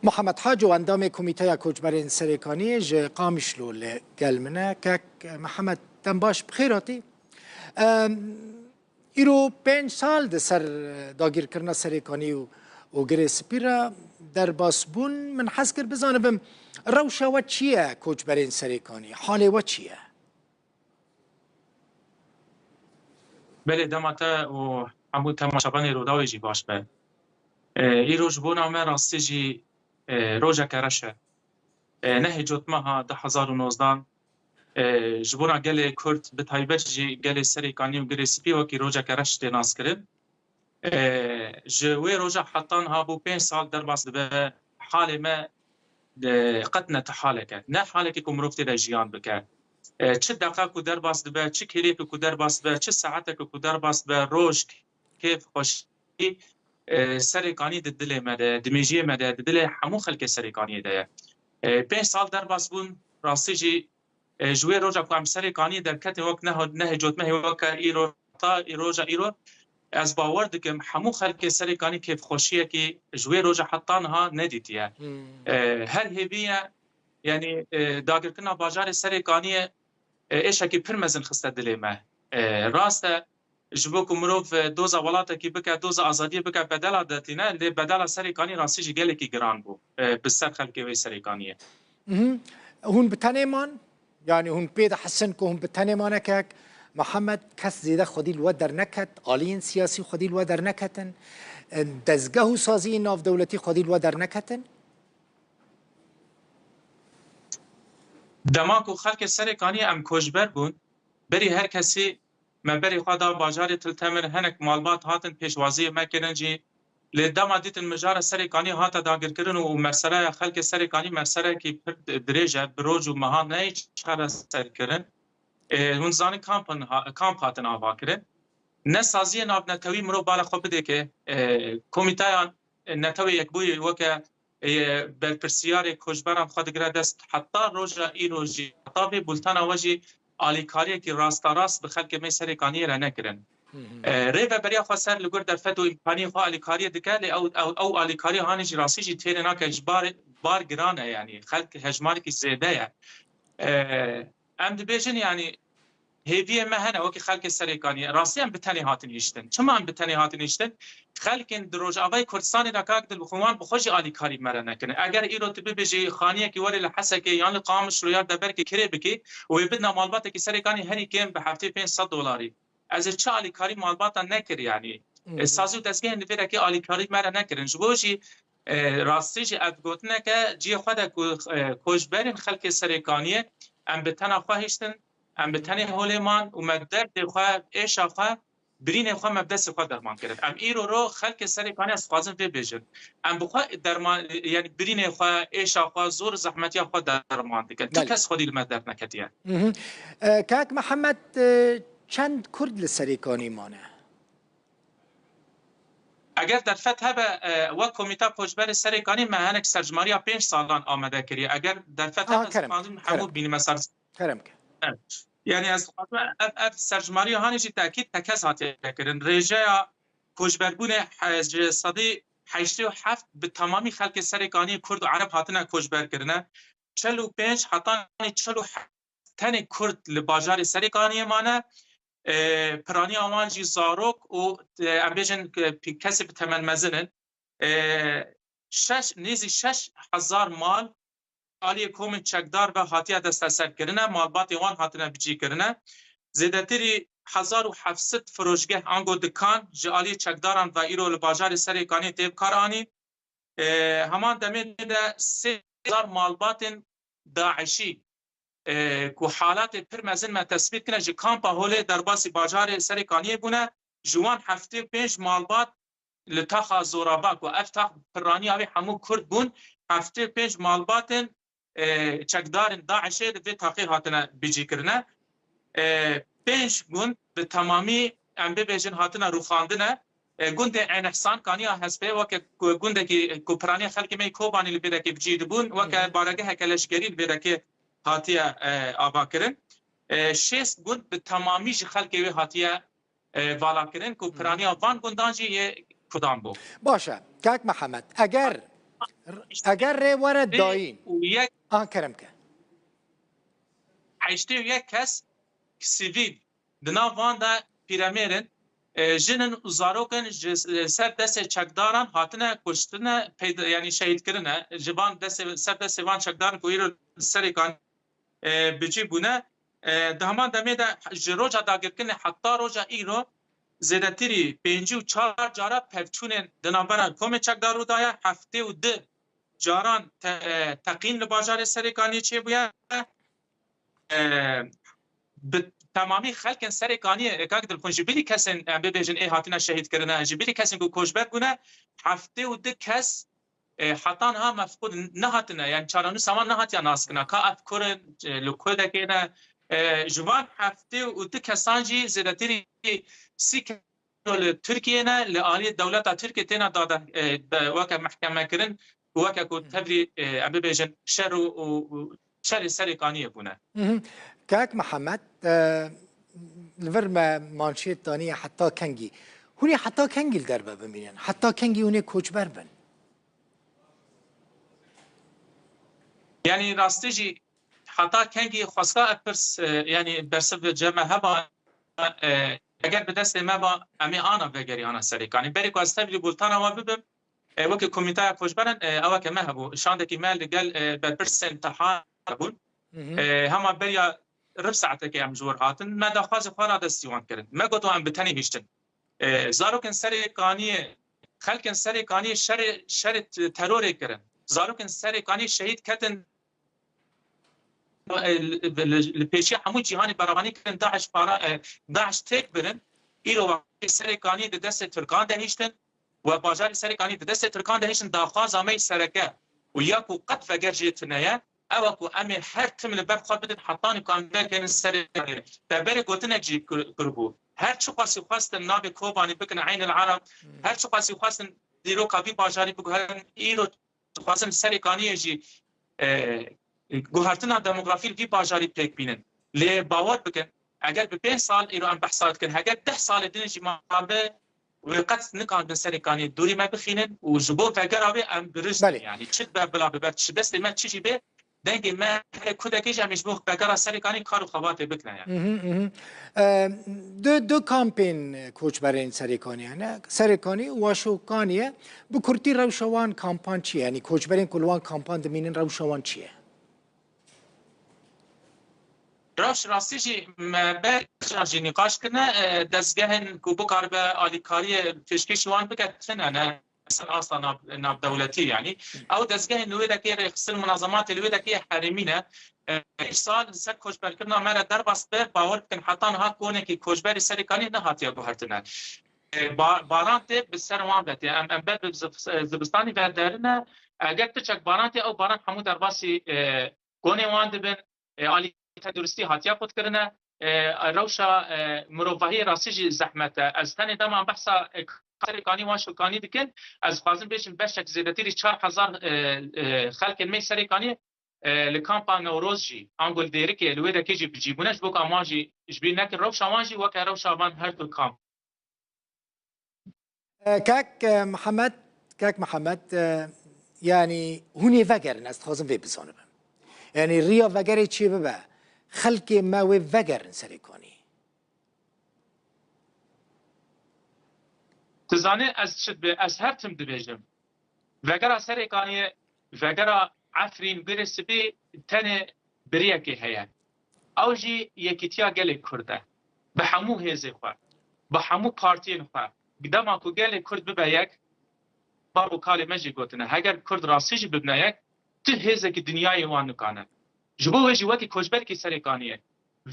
محمد حاج و اندام کمیته کوچبرین سریکانی ج قامشلو لگلمنه که محمد تنباش بخیراتی ایرو 5 سال ده سر داگیر کرنا سریکانی و گره سپیرا در باسبون من حس کرد بزانم روشه و چیه کوچبرین سریکانی حاله و چیه؟ بله دمتا و همون تماشابان روداوی جی باش به ایرو جبونا من راستی جی روژه کرشه نه جوتمها 2019 جبونا گل کرد به تایبت جی گل سریکانی و گل سپی وکی روژه کرش تناس کرد جوی روژه حتان ها بو 5 سال در باس به حال ما قد نتحاله کرد نه حاله که کمروفتی در جیان بکرد چه دقیقه کو در باس به چه کلیپ کو در باس به چه ساعت کو در باس به روز کیف خوشی سریکانی دل مده دمیجی مده دل همو خلک سریکانی ده 5 سال در باس بون راستی جی جوی روزا کو ام سریکانی در کته وقت نه جوت مه وقت ایرو تا ایروجا ایرو از باور دکم همو خلک سریکانی کیف خوشیه که جوی روزا حتان ها ندیتیه هر هبیه یعنی داگر کنا بازار سریکانی ایش کی پرمزن خسته دل ما راسته جبو کومروف دوزا ولاته کی بک دوزا آزادی بک بدل داتینه ل بدل سریکانی راستی جگل کی گران بو بسر خلک وی سریکانیه هون بتنمان يعني هون بيد حسن كهم بتنمان كك محمد كس زيده خدي الودر نكت قالين سياسي خدي الودر نكتن دزگه سازی ناف دولتی خدي الودر نكتن دماغ خلک سریکانی ام کوجبر بون بری هر کسی ما بری خدا بازار تلتمر هنک مالبات هاتن پیشوازی مکنن جی لدما دیتن مجار سریکانی هات داگر کرن و مرسره خلک سریکانی مرسره کی درجه بروج و مها نه چهار سر کرن اون زانی کامپ هاتن آوا کرن نه سازی ناب نتوی مرو بالا خوب ده که کمیته نتوی یک بوی وکه بر پرسیار کوجبران خود گردست حتی روزا ای روزی حتی به بولتان آواجی آلیکاری که راست راست به خلک می سریکانی را نکرن ریو بریا خسر لگور در فتو امکانی خو آلیکاری دکل او آلیکاری هانج راستی جی تیر ناک اجبار بار گرانه یعنی خلک هجماری کی زیاده ام دبیجن یعنی هیوی مهنه وکی خلک سریکانی راستی ام بتنی هاتن یشتن چما ام بتنی هاتن یشتن خلک دروج آوای کردستان نکاک دل بخوان بخوش آلیکاری مرا نکنه اگر ایرو تبی بجی خانیه کی وری لحسه کی یعنی قامش رو یاد دبر کی کری بکی و بدنا مالبات کی سریکانی هری کم به هفته $500 از چه آلیکاری مالبات نکری یعنی سازی دستگاه نفره کی آلیکاری مرا نکرن جوجی راستیش ادگوتنه که جی خود کوجبرین خلک سریکانی ام بتنا خواهشتن ام بتنی هولمان و مدرد خواه ایش خواه برین خواه مبدس خواه درمان کرد ام ایرو رو خلک سریکانی از خوازم بی بیجن ام بخواه درمان یعنی برین خواه ایش خواه زور زحمتی خواه درمان دیگه تو کس خودی المدرد نکتیه کاک محمد چند کرد لسریکانی مانه؟ اگر در فتح و کمیته کوچبر سریکانی مهنک سرجماری 5 سالان آمده کردی اگر در فتح همو بینیم سر کرم یعنی از اف سرجماری هانیش تاکید تکس هاتی کردن رژه کوچبرگون صدی 87 به تمامی خلک سریکانی کرد و عرب هاتنه کوچبر کردنه 45 حتی 47 تن کرد لباجار سریکانی مانه پرانی آمانجی زاروک و امبیجن کسی به تمن مزنن نیزی 6,000 مال آلی کوم چکدار به هاتیه دست اثر کرنه مالبات وان هاتنه بجی کرنه زیدتری 1700 فروشگاه آنگو دکان جالی چکداران و ایرو لباجار سریکانی تیب کارانی همان دمید ده 3000 مالبات داعشی که حالات پر مزن ما تثبیت کنه جی کامپا هوله در باسی باجار سریکانی بونه جوان هفته 5 مالبات لتاخ زوراباک و افتاخ پرانی آوی همو کرد بون هفته 5 مالبات چکدار داعشه دوی تاقی هاتنه بیجی کرنه 5 گوند به تمامی ام ببیجن هاتنه روخاندنه گوند این احسان کانی هسته و که گوند که کوپرانی خلک می کوبانی لبیده که بجید بون و که بارگه هکلشگری لبیده که هاتیه آبا کرن 6 گوند به تمامی خلک وی هاتیه والا کرن کوپرانی وان گوندان جی کدام بو باشه کاک محمد اگر اگر ری ورد داین وياك کرم که حيشتي وياك كاس سيفيل دنا فاندا بيراميرن جنن وزاروكن سر دست چکداران هاتنه کشتنه یعنی شهید کرنه جبان دست سر دست وان چکداران کویرو سرکان بجی بونه دهمان دمه ده جروجا داگرکنه حتی روجا ایرو زیدتری 5 و 4 جارا پفچونن دنابران کوم چکدارو دایا هفته و 2 جاران تقین لباجار سرکانی چه بویا تمامی خلق سرکانی اکاک دل کن جبیلی کسن ببیجن ای هاتینا شهید کردن جبیلی کسن کو کوشبر بونه هفته و 2 کس حتان ها مفقود نهاتنا یعنی چارانو سامان نهاتیا ناسکنا کا افکر لکو دکینا جوان هفته و 2 کسانجی زیدتری 30 ترکیه نه لآلی دولت ترکیه تینا داده وکا محکمه کرن وکا کو تبری ببیجن شر و شر سرکانی بونه كاك محمد الفرما مانشيت تانية حتى كنجي هوني حتى كنجي الدربة بمينين حتى كنجي هوني كوچ بربن يعني راستيجي حتى كنجي خاصة أبرس يعني برسف جمع هبا اگر به دست ما با امی آنا بگری آنا سرکانی بری که استبلی بولتانا ما ببم وقتی کمیته کوچ برن اوا که ما هبو شاندکی مال لگل برپرس امتحان بون هما بریا رب ساعته که ام جور هاتن ما دخواز خوانا دستیوان کرد ما گوتو ام بتنی هیشتن زاروکن سرکانی خلکن سرکانی شر ترور کرن زاروکن سرکانی شهید کتن البيشي حمود جهاني براباني كان داعش تيك برن إيرو سركاني دست تركان دهيشتن وباجار سركاني دست تركان دهيشتن داخاز امي سركه وياكو قد فجر جيتنايا اوكو امي هر تم الباب خود بدن حطاني كان كان سركاني تبرك وتنجي كربو هر شو قاسي خواستن نابي كوباني بكن عين العرب هر شو قاسي خواستن ديرو كابي باجاري بكو هر إيرو خواستن سركاني يجي گوهرتنا دموگرافی کی باجاری پک بینن لی باور بکن اگر به 5 سال ایرو ام بحثات کن اگر 10 سال دنجی مابه وقت نکان به سرکانی دوری ما بخینن و جبو فگر ابي ام برز يعني چت بلا ببت چ دست ما چی به دنگ ما کودکی جمعش بو فگر سرکانی کارو خوات بکنه يعني دو کامپین کوچ برین سرکانی نه سرکانی واشوکانیه بکرتی روشوان کامپان چیه یعنی کوچ برین کلوان کامپان دمینن روشوان چیه راش راستیجی برجی نقاش کنه دستگاه کوبو کاربه آلیکاری تشکیشوان بکتن انا اصلا ناب دولتی يعني او دستگاه نوی دکی رئیس المنظمات نوی دکی حرمینه سال سر کوچبر کردن مرا در باس بر باور کن حتی ها کونه کی کوچبر سرکانی نه هاتیا گوهرتنه بارانت به سر وان بده ام بعد زبستانی بردارنه اگر تچک بارانت او باران همو در باسی کونه وان دبن آلی تدرستی هاتیا خود کردن روشا مروفهی راسیج زحمت از تن دام بحثا سرکانی و شوکانی دکن از خازن بیشم بشک زیادتی 4000 خلق می سرکانی لکامپا نوروز جی انگل دیری که لوی دکی جی بجیبونش بوک اماجی جبی نک روشا ماجی و که روشا من هر دو کام كاك محمد يعني هوني فقر ناس خازن في بسانه يعني ريا فقر چی ببه خلق ما و وگرن سرکانی تزانه از هر تم دبیجم وگر سرکانی وگر عفرین برسبی تن بریه که هیا او جی یکیتیا گل کرده به همو هزه خواه به همو پارتین خواه گدما کو گل کرد ببه یک بارو کالی مجی گوتنه اگر کرد راسیج ببنه یک تو هزه که دنیای وان نکانه جبو وجه وقتی کوچبر کی سرکانیه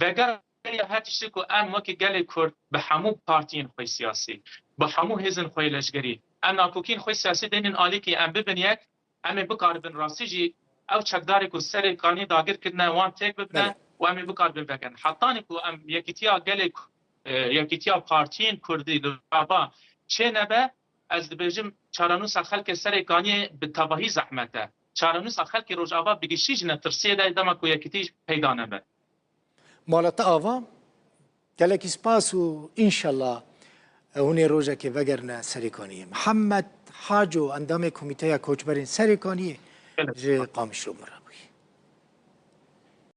وگر هر چیزی که ام وقتی گل کرد به همو پارتین خوی سیاسی به همو هزن خوی لشگری ام ناکوکین خوی سیاسی دینن آلی که ام ببین یک ام بکار بن راسیجی او چکداری که سرکانی داگر کردن وان تک ببینه و ام بکار بن بکن حتانی که ام یکیتیا گل یکیتیا پارتین کردی لبا چه نبه از دبیجم چارانوس خلق سرکانی به تباهی زحمته چارانوس خلق روجاوا بگیشیج نترسیه ده دما کو یکیتی پیدا نبه مالت آوا گلکی سپاس و انشالله هونی روزه که وگرنه سرکانیه محمد حاج و اندام کمیته کوچبرین سرکانی بله. جه قامشلو مرابوی